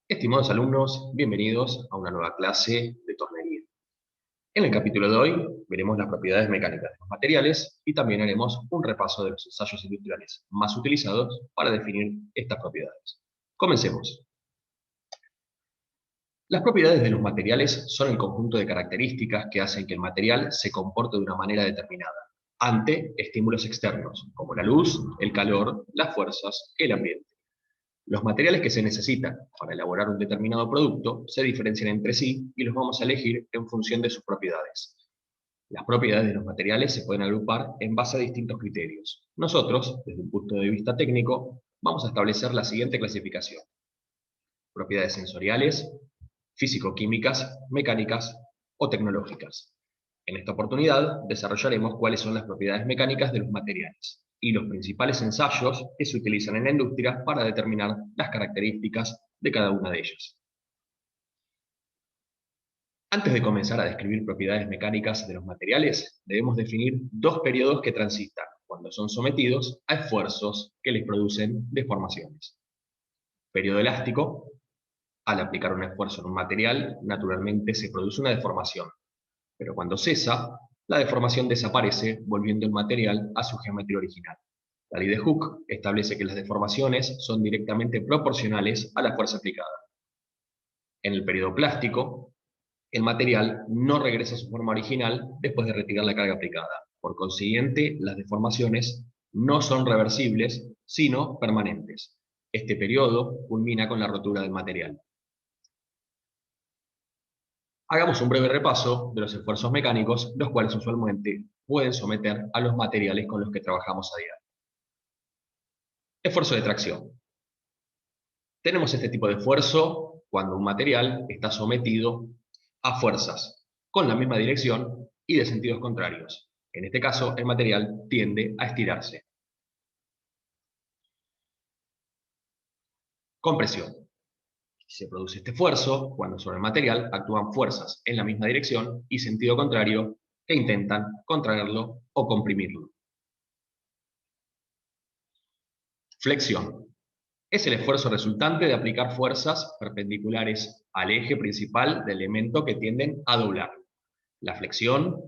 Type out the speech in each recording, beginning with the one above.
Estimados alumnos, bienvenidos a una nueva clase de tornería. En el capítulo de hoy veremos las propiedades mecánicas de los materiales y también haremos un repaso de los ensayos industriales más utilizados para definir estas propiedades. Comencemos. Las propiedades de los materiales son el conjunto de características que hacen que el material se comporte de una manera determinada ante estímulos externos, como la luz, el calor, las fuerzas, el ambiente. Los materiales que se necesitan para elaborar un determinado producto se diferencian entre sí y los vamos a elegir en función de sus propiedades. Las propiedades de los materiales se pueden agrupar en base a distintos criterios. Nosotros, desde un punto de vista técnico, vamos a establecer la siguiente clasificación: propiedades sensoriales, físico-químicas, mecánicas o tecnológicas. En esta oportunidad desarrollaremos cuáles son las propiedades mecánicas de los materiales y los principales ensayos que se utilizan en la industria para determinar las características de cada una de ellas. Antes de comenzar a describir propiedades mecánicas de los materiales, debemos definir dos periodos que transitan cuando son sometidos a esfuerzos que les producen deformaciones. Periodo elástico: al aplicar un esfuerzo en un material, naturalmente se produce una deformación, pero cuando cesa, la deformación desaparece, volviendo el material a su geometría original. La ley de Hooke establece que las deformaciones son directamente proporcionales a la fuerza aplicada. En el periodo plástico, el material no regresa a su forma original después de retirar la carga aplicada. Por consiguiente, las deformaciones no son reversibles, sino permanentes. Este periodo culmina con la rotura del material. Hagamos un breve repaso de los esfuerzos mecánicos, los cuales usualmente pueden someter a los materiales con los que trabajamos a diario. Esfuerzo de tracción. Tenemos este tipo de esfuerzo cuando un material está sometido a fuerzas con la misma dirección y de sentidos contrarios. En este caso, el material tiende a estirarse. Compresión. Se produce este esfuerzo cuando sobre el material actúan fuerzas en la misma dirección y sentido contrario que intentan contraerlo o comprimirlo. Flexión. Es el esfuerzo resultante de aplicar fuerzas perpendiculares al eje principal del elemento que tienden a doblar. La flexión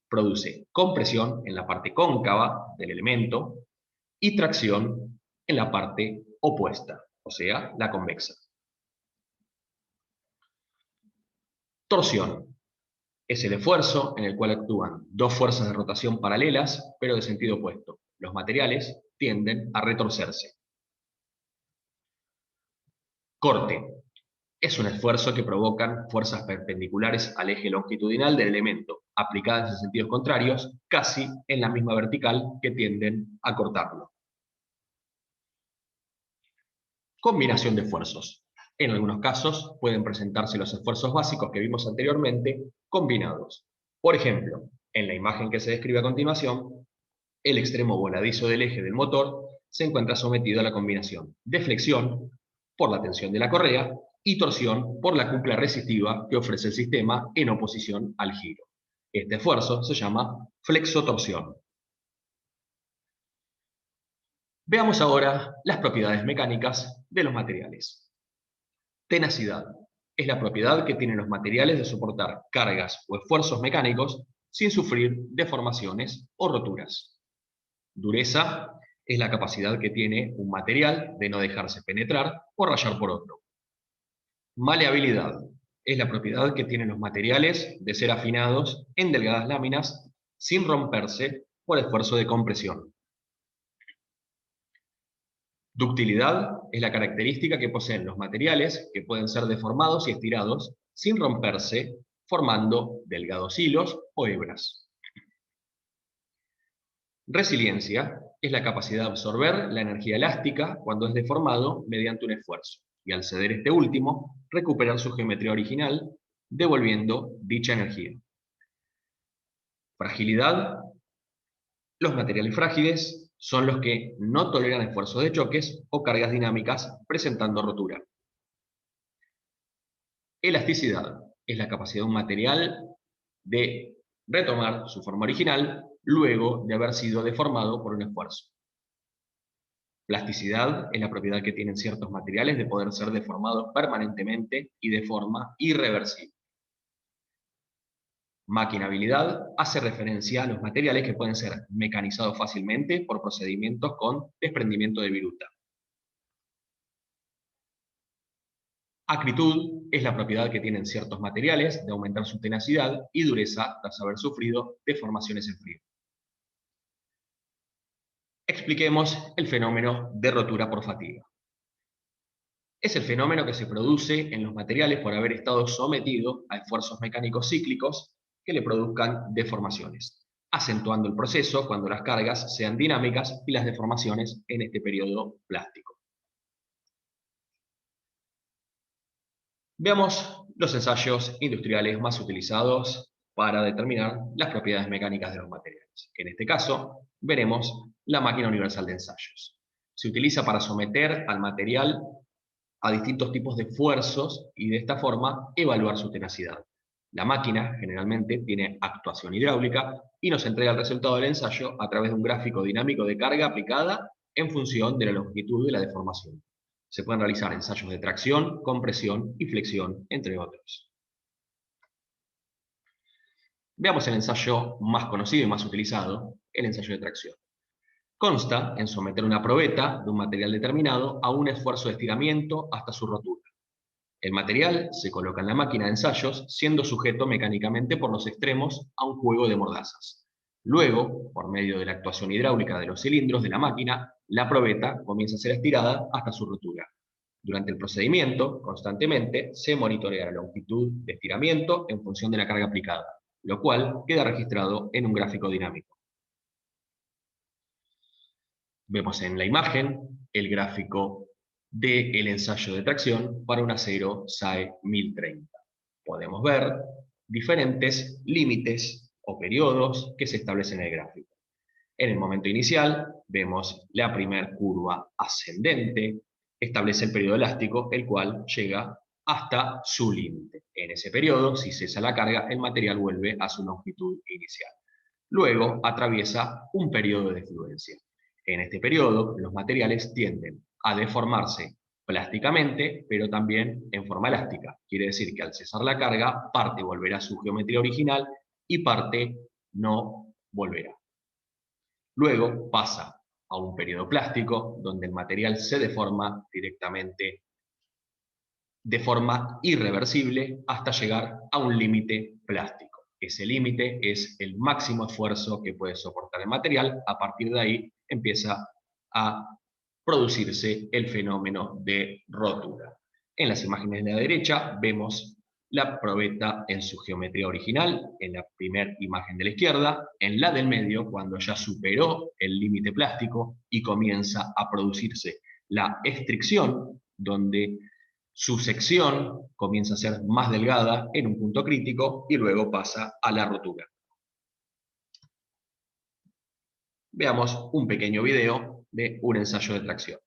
produce compresión en la parte cóncava del elemento y tracción en la parte opuesta, o sea, la convexa. Torsión. Es el esfuerzo en el cual actúan dos fuerzas de rotación paralelas, pero de sentido opuesto. Los materiales tienden a retorcerse. Corte. Es un esfuerzo que provocan fuerzas perpendiculares al eje longitudinal del elemento, aplicadas en sentidos contrarios, casi en la misma vertical, que tienden a cortarlo. Combinación de esfuerzos. En algunos casos pueden presentarse los esfuerzos básicos que vimos anteriormente combinados. Por ejemplo, en la imagen que se describe a continuación, el extremo voladizo del eje del motor se encuentra sometido a la combinación de flexión por la tensión de la correa y torsión por la cúpula resistiva que ofrece el sistema en oposición al giro. Este esfuerzo se llama flexotorsión. Veamos ahora las propiedades mecánicas de los materiales. Tenacidad. Es la propiedad que tienen los materiales de soportar cargas o esfuerzos mecánicos sin sufrir deformaciones o roturas. Dureza es la capacidad que tiene un material de no dejarse penetrar o rayar por otro. Maleabilidad es la propiedad que tienen los materiales de ser afinados en delgadas láminas sin romperse por esfuerzo de compresión. Ductilidad es la característica que poseen los materiales que pueden ser deformados y estirados sin romperse, formando delgados hilos o hebras. Resiliencia es la capacidad de absorber la energía elástica cuando es deformado mediante un esfuerzo, y al ceder este último, recuperar su geometría original, devolviendo dicha energía. Fragilidad. Los materiales frágiles son los que no toleran esfuerzos de choques o cargas dinámicas, presentando rotura. Elasticidad es la capacidad de un material de retomar su forma original luego de haber sido deformado por un esfuerzo. Plasticidad es la propiedad que tienen ciertos materiales de poder ser deformados permanentemente y de forma irreversible. Maquinabilidad hace referencia a los materiales que pueden ser mecanizados fácilmente por procedimientos con desprendimiento de viruta. Acritud es la propiedad que tienen ciertos materiales de aumentar su tenacidad y dureza tras haber sufrido deformaciones en frío. Expliquemos el fenómeno de rotura por fatiga. Es el fenómeno que se produce en los materiales por haber estado sometidos a esfuerzos mecánicos cíclicos que le produzcan deformaciones, acentuando el proceso cuando las cargas sean dinámicas y las deformaciones en este periodo plástico. Veamos los ensayos industriales más utilizados para determinar las propiedades mecánicas de los materiales. En este caso, veremos la máquina universal de ensayos. Se utiliza para someter al material a distintos tipos de esfuerzos y de esta forma evaluar su tenacidad. La máquina generalmente tiene actuación hidráulica y nos entrega el resultado del ensayo a través de un gráfico dinámico de carga aplicada en función de la longitud de la deformación. Se pueden realizar ensayos de tracción, compresión y flexión, entre otros. Veamos el ensayo más conocido y más utilizado, el ensayo de tracción. Consta en someter una probeta de un material determinado a un esfuerzo de estiramiento hasta su rotura. El material se coloca en la máquina de ensayos, siendo sujeto mecánicamente por los extremos a un juego de mordazas. Luego, por medio de la actuación hidráulica de los cilindros de la máquina, la probeta comienza a ser estirada hasta su rotura. Durante el procedimiento, constantemente, se monitorea la longitud de estiramiento en función de la carga aplicada, lo cual queda registrado en un gráfico dinámico. Vemos en la imagen el gráfico del ensayo de tracción para un acero SAE 1030. Podemos ver diferentes límites o periodos que se establecen en el gráfico. En el momento inicial vemos la primera curva ascendente, establece el periodo elástico, el cual llega hasta su límite. En ese periodo, si cesa la carga, el material vuelve a su longitud inicial. Luego atraviesa un periodo de fluencia. En este periodo, los materiales tienden a deformarse plásticamente, pero también en forma elástica. Quiere decir que al cesar la carga, parte volverá a su geometría original y parte no volverá. Luego pasa a un periodo plástico, donde el material se deforma directamente de forma irreversible hasta llegar a un límite plástico. Ese límite es el máximo esfuerzo que puede soportar el material. A partir de ahí empieza a producirse el fenómeno de rotura. En las imágenes de la derecha vemos la probeta en su geometría original, en la primera imagen de la izquierda, en la del medio, cuando ya superó el límite plástico y comienza a producirse la estricción, donde su sección comienza a ser más delgada en un punto crítico y luego pasa a la rotura. Veamos un pequeño video de un ensayo de tracción.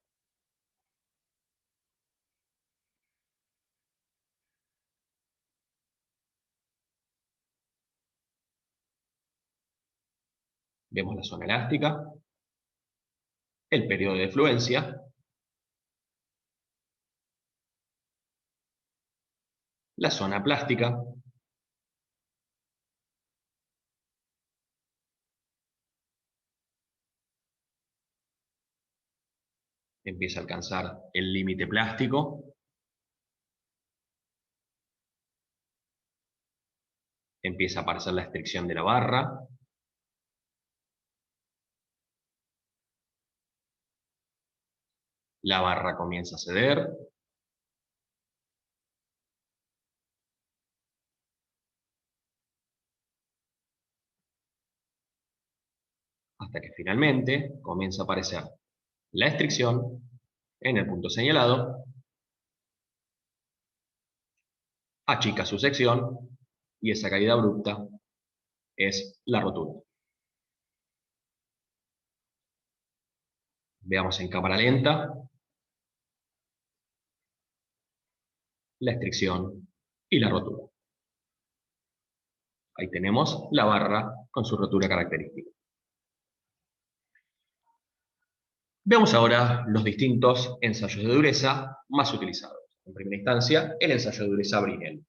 Vemos la zona elástica, el periodo de fluencia, la zona plástica, empieza a alcanzar el límite plástico, empieza a aparecer la estricción de la barra, la barra comienza a ceder, hasta que finalmente comienza a aparecer la estricción en el punto señalado, achica su sección y esa caída abrupta es la rotura. Veamos en cámara lenta la estricción y la rotura. Ahí tenemos la barra con su rotura característica. Veamos ahora los distintos ensayos de dureza más utilizados. En primera instancia, el ensayo de dureza Brinell.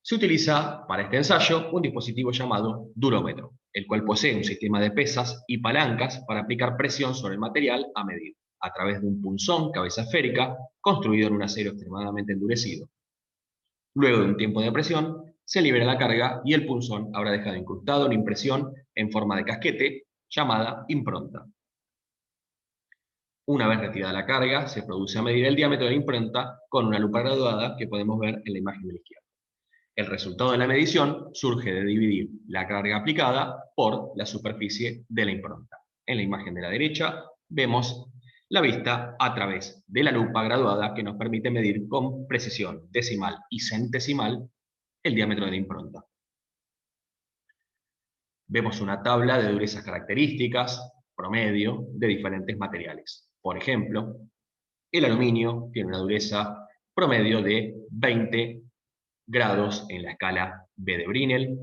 Se utiliza para este ensayo un dispositivo llamado durómetro, el cual posee un sistema de pesas y palancas para aplicar presión sobre el material a medir, a través de un punzón cabeza esférica construido en un acero extremadamente endurecido. Luego de un tiempo de presión, se libera la carga y el punzón habrá dejado incrustado una impresión en forma de casquete llamada impronta. Una vez retirada la carga, se produce a medir el diámetro de la impronta con una lupa graduada que podemos ver en la imagen de la izquierda. El resultado de la medición surge de dividir la carga aplicada por la superficie de la impronta. En la imagen de la derecha vemos la vista a través de la lupa graduada que nos permite medir con precisión decimal y centesimal el diámetro de la impronta. Vemos una tabla de durezas características, promedio, de diferentes materiales. Por ejemplo, el aluminio tiene una dureza promedio de 20 grados en la escala B de Brinell,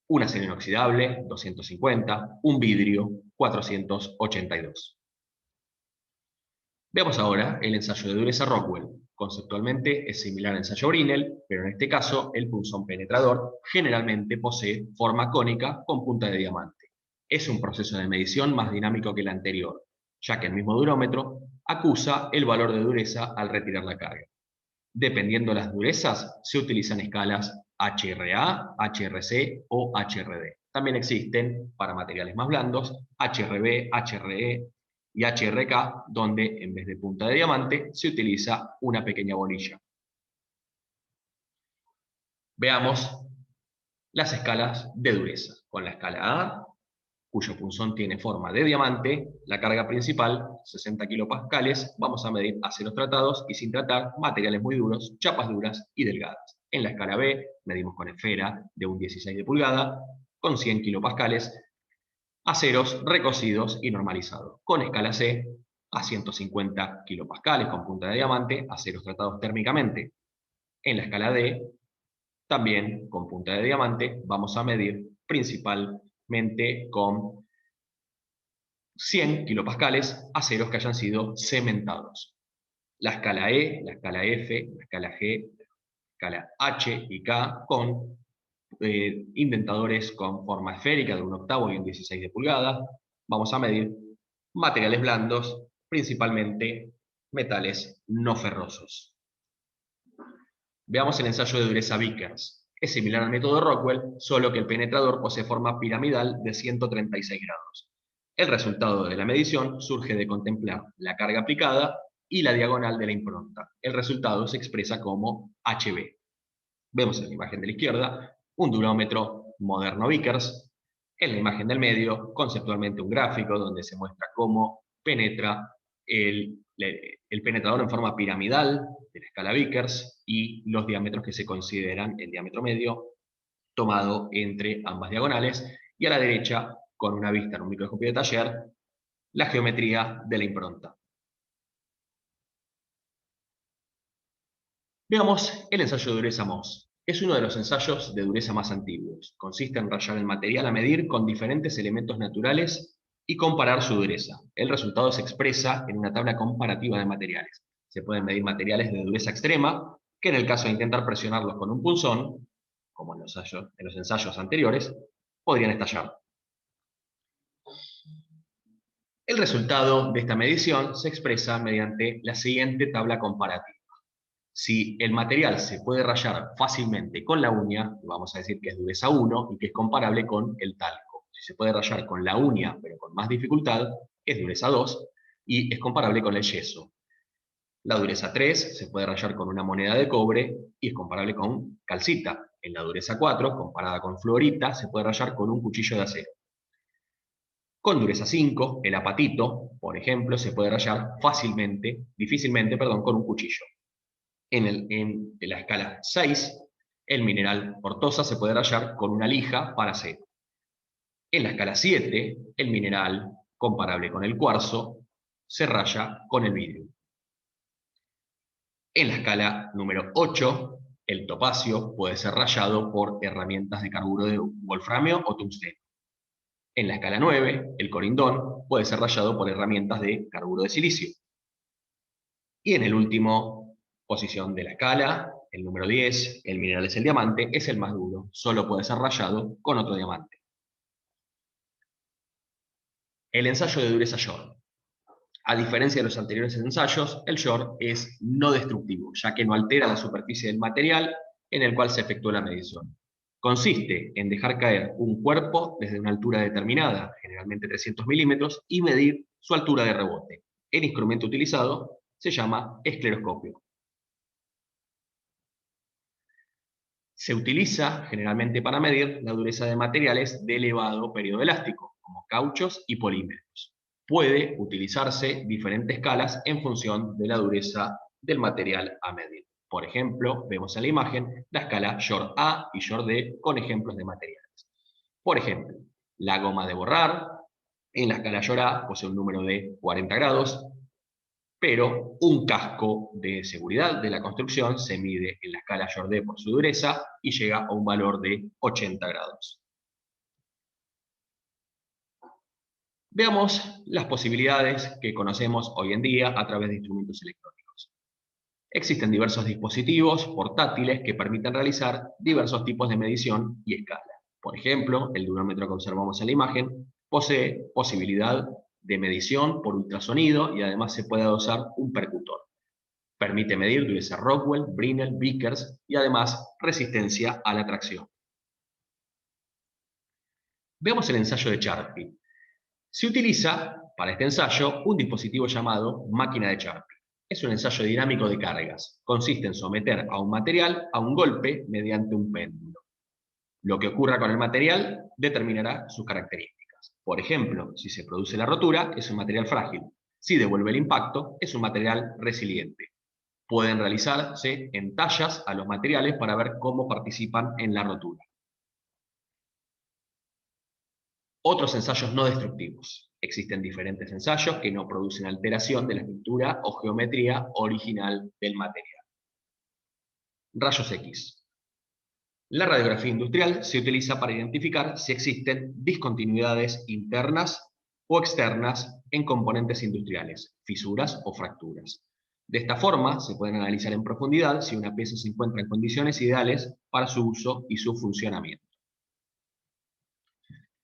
un acero inoxidable 250, un vidrio 482. Veamos ahora el ensayo de dureza Rockwell. Conceptualmente es similar al ensayo Brinell, pero en este caso el punzón penetrador generalmente posee forma cónica con punta de diamante. Es un proceso de medición más dinámico que el anterior, ya que el mismo durómetro acusa el valor de dureza al retirar la carga. Dependiendo de las durezas, se utilizan escalas HRA, HRC o HRD. También existen, para materiales más blandos, HRB, HRE y HRK, donde en vez de punta de diamante se utiliza una pequeña bolilla. Veamos las escalas de dureza. Con la escala A, cuyo punzón tiene forma de diamante, la carga principal, 60 kilopascales, vamos a medir aceros tratados y sin tratar, materiales muy duros, chapas duras y delgadas. En la escala B, medimos con esfera de un 16 de pulgada, con 100 kilopascales, aceros recocidos y normalizados. Con escala C, a 150 kilopascales, con punta de diamante, aceros tratados térmicamente. En la escala D, también con punta de diamante, vamos a medir principalmente con 100 kilopascales aceros que hayan sido cementados. La escala E, la escala F, la escala G, la escala H y K con indentadores con forma esférica de un octavo y un 16 de pulgada. Vamos a medir materiales blandos, principalmente metales no ferrosos. Veamos el ensayo de dureza Vickers. Es similar al método Rockwell, solo que el penetrador posee forma piramidal de 136 grados. El resultado de la medición surge de contemplar la carga aplicada y la diagonal de la impronta. El resultado se expresa como HB. Vemos en la imagen de la izquierda un durómetro moderno Vickers. En la imagen del medio, conceptualmente un gráfico donde se muestra cómo penetra el penetrador en forma piramidal de la escala Vickers y los diámetros que se consideran el diámetro medio tomado entre ambas diagonales, y a la derecha, con una vista en un microscopio de taller, la geometría de la impronta. Veamos el ensayo de dureza Mohs. Es uno de los ensayos de dureza más antiguos. Consiste en rayar el material a medir con diferentes elementos naturales y comparar su dureza. El resultado se expresa en una tabla comparativa de materiales. Se pueden medir materiales de dureza extrema, que en el caso de intentar presionarlos con un punzón, como en los ensayos anteriores, podrían estallar. El resultado de esta medición se expresa mediante la siguiente tabla comparativa. Si el material se puede rayar fácilmente con la uña, vamos a decir que es dureza 1 y que es comparable con el talco. Si se puede rayar con la uña, pero con más dificultad, es dureza 2 y es comparable con el yeso. La dureza 3 se puede rayar con una moneda de cobre y es comparable con calcita. En la dureza 4, comparada con fluorita, se puede rayar con un cuchillo de acero. Con dureza 5, el apatito, por ejemplo, se puede rayar difícilmente, con un cuchillo. En la escala 6, el mineral ortosa se puede rayar con una lija para acero. En la escala 7, el mineral, comparable con el cuarzo, se raya con el vidrio. En la escala número 8, el topacio puede ser rayado por herramientas de carburo de wolframio o tungsteno. En la escala 9, el corindón puede ser rayado por herramientas de carburo de silicio. Y en el último posición de la escala, el número 10, el mineral es el diamante, es el más duro, solo puede ser rayado con otro diamante. El ensayo de dureza Short. A diferencia de los anteriores ensayos, el Short es no destructivo, ya que no altera la superficie del material en el cual se efectúa la medición. Consiste en dejar caer un cuerpo desde una altura determinada, generalmente 300 milímetros, y medir su altura de rebote. El instrumento utilizado se llama escleroscopio. Se utiliza generalmente para medir la dureza de materiales de elevado periodo elástico, como cauchos y polímeros. Puede utilizarse diferentes escalas en función de la dureza del material a medir. Por ejemplo, vemos en la imagen la escala Short A y Short D con ejemplos de materiales. Por ejemplo, la goma de borrar en la escala Short A posee un número de 40 grados, pero un casco de seguridad de la construcción se mide en la escala Short-D por su dureza y llega a un valor de 80 grados. Veamos las posibilidades que conocemos hoy en día a través de instrumentos electrónicos. Existen diversos dispositivos portátiles que permiten realizar diversos tipos de medición y escala. Por ejemplo, el durómetro que observamos en la imagen posee posibilidad de medición por ultrasonido y además se puede usar un percutor. Permite medir dureza Rockwell, Brinell, Vickers y además resistencia a la tracción. Veamos el ensayo de Charpy. Se utiliza para este ensayo un dispositivo llamado máquina de Charpy. Es un ensayo dinámico de cargas. Consiste en someter a un material a un golpe mediante un péndulo. Lo que ocurra con el material determinará sus características. Por ejemplo, si se produce la rotura, es un material frágil. Si devuelve el impacto, es un material resiliente. Pueden realizarse en tallas a los materiales para ver cómo participan en la rotura. Otros ensayos no destructivos. Existen diferentes ensayos que no producen alteración de la estructura o geometría original del material. Rayos X. La radiografía industrial se utiliza para identificar si existen discontinuidades internas o externas en componentes industriales, fisuras o fracturas. De esta forma, se pueden analizar en profundidad si una pieza se encuentra en condiciones ideales para su uso y su funcionamiento.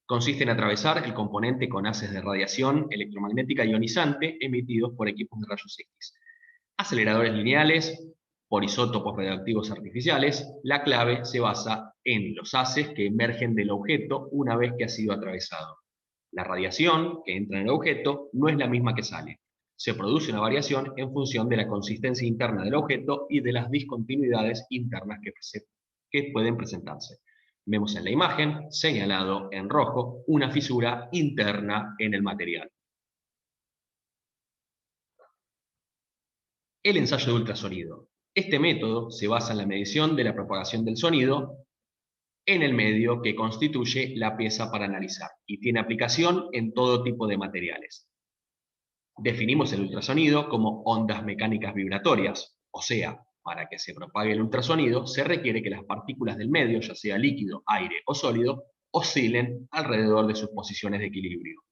Consiste en atravesar el componente con haces de radiación electromagnética ionizante emitidos por equipos de rayos X. Aceleradores lineales, por isótopos radioactivos artificiales, la clave se basa en los haces que emergen del objeto una vez que ha sido atravesado. La radiación que entra en el objeto no es la misma que sale. Se produce una variación en función de la consistencia interna del objeto y de las discontinuidades internas que pueden presentarse. Vemos en la imagen, señalado en rojo, una fisura interna en el material. El ensayo de ultrasonido. Este método se basa en la medición de la propagación del sonido en el medio que constituye la pieza para analizar y tiene aplicación en todo tipo de materiales. Definimos el ultrasonido como ondas mecánicas vibratorias, o sea, para que se propague el ultrasonido se requiere que las partículas del medio, ya sea líquido, aire o sólido, oscilen alrededor de sus posiciones de equilibrio.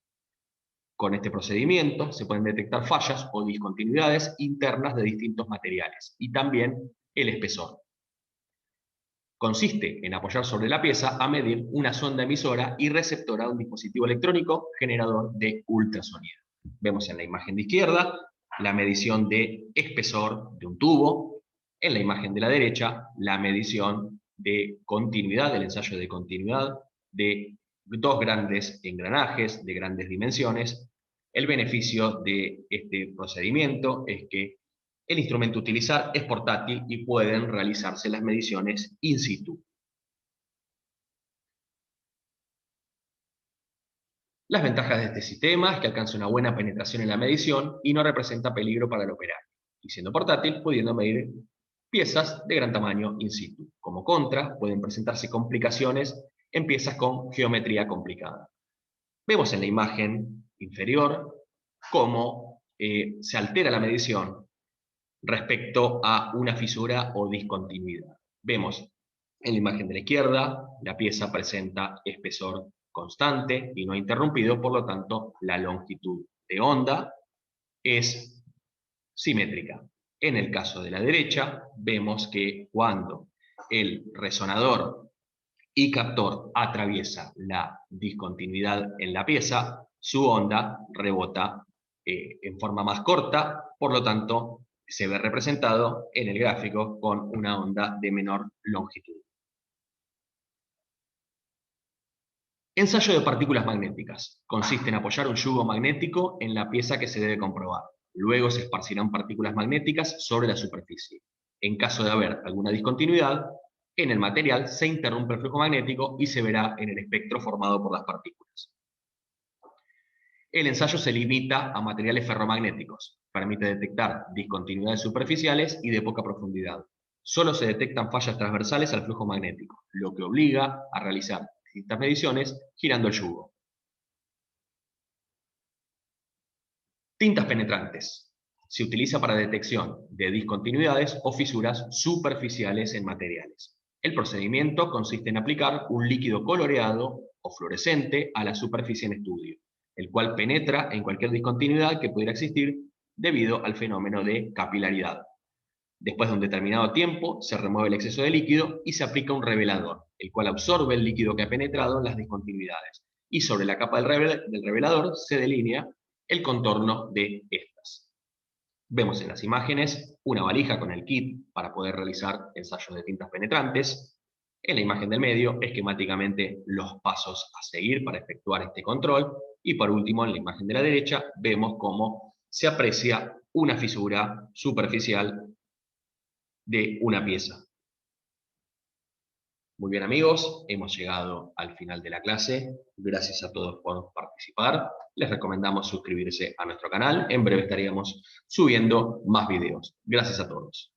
Con este procedimiento se pueden detectar fallas o discontinuidades internas de distintos materiales y también el espesor. Consiste en apoyar sobre la pieza a medir una sonda emisora y receptora de un dispositivo electrónico generador de ultrasonido. Vemos en la imagen de izquierda la medición de espesor de un tubo, en la imagen de la derecha la medición de continuidad, del ensayo de continuidad de dos grandes engranajes de grandes dimensiones. El beneficio de este procedimiento es que el instrumento a utilizar es portátil y pueden realizarse las mediciones in situ. Las ventajas de este sistema es que alcanza una buena penetración en la medición y no representa peligro para el operario, y siendo portátil, pudiendo medir piezas de gran tamaño in situ. Como contra, pueden presentarse complicaciones en piezas con geometría complicada. Vemos en la imagen inferior cómo se altera la medición respecto a una fisura o discontinuidad. Vemos en la imagen de la izquierda, la pieza presenta espesor constante y no interrumpido, por lo tanto, la longitud de onda es simétrica. En el caso de la derecha, vemos que cuando el resonador y captor atraviesa la discontinuidad en la pieza, su onda rebota en forma más corta, por lo tanto, se ve representado en el gráfico con una onda de menor longitud. Ensayo de partículas magnéticas. Consiste en apoyar un yugo magnético en la pieza que se debe comprobar. Luego se esparcirán partículas magnéticas sobre la superficie. En caso de haber alguna discontinuidad, en el material se interrumpe el flujo magnético y se verá en el espectro formado por las partículas. El ensayo se limita a materiales ferromagnéticos. Permite detectar discontinuidades superficiales y de poca profundidad. Solo se detectan fallas transversales al flujo magnético, lo que obliga a realizar distintas mediciones girando el yugo. Tintas penetrantes. Se utiliza para detección de discontinuidades o fisuras superficiales en materiales. El procedimiento consiste en aplicar un líquido coloreado o fluorescente a la superficie en estudio, el cual penetra en cualquier discontinuidad que pudiera existir debido al fenómeno de capilaridad. Después de un determinado tiempo, se remueve el exceso de líquido y se aplica un revelador, el cual absorbe el líquido que ha penetrado en las discontinuidades. Y sobre la capa del revelador se delinea el contorno de estas. Vemos en las imágenes una valija con el kit para poder realizar ensayos de tintas penetrantes. En la imagen del medio, esquemáticamente los pasos a seguir para efectuar este control. Y por último, en la imagen de la derecha, vemos cómo se aprecia una fisura superficial de una pieza. Muy bien amigos, hemos llegado al final de la clase. Gracias a todos por participar. Les recomendamos suscribirse a nuestro canal. En breve estaríamos subiendo más videos. Gracias a todos.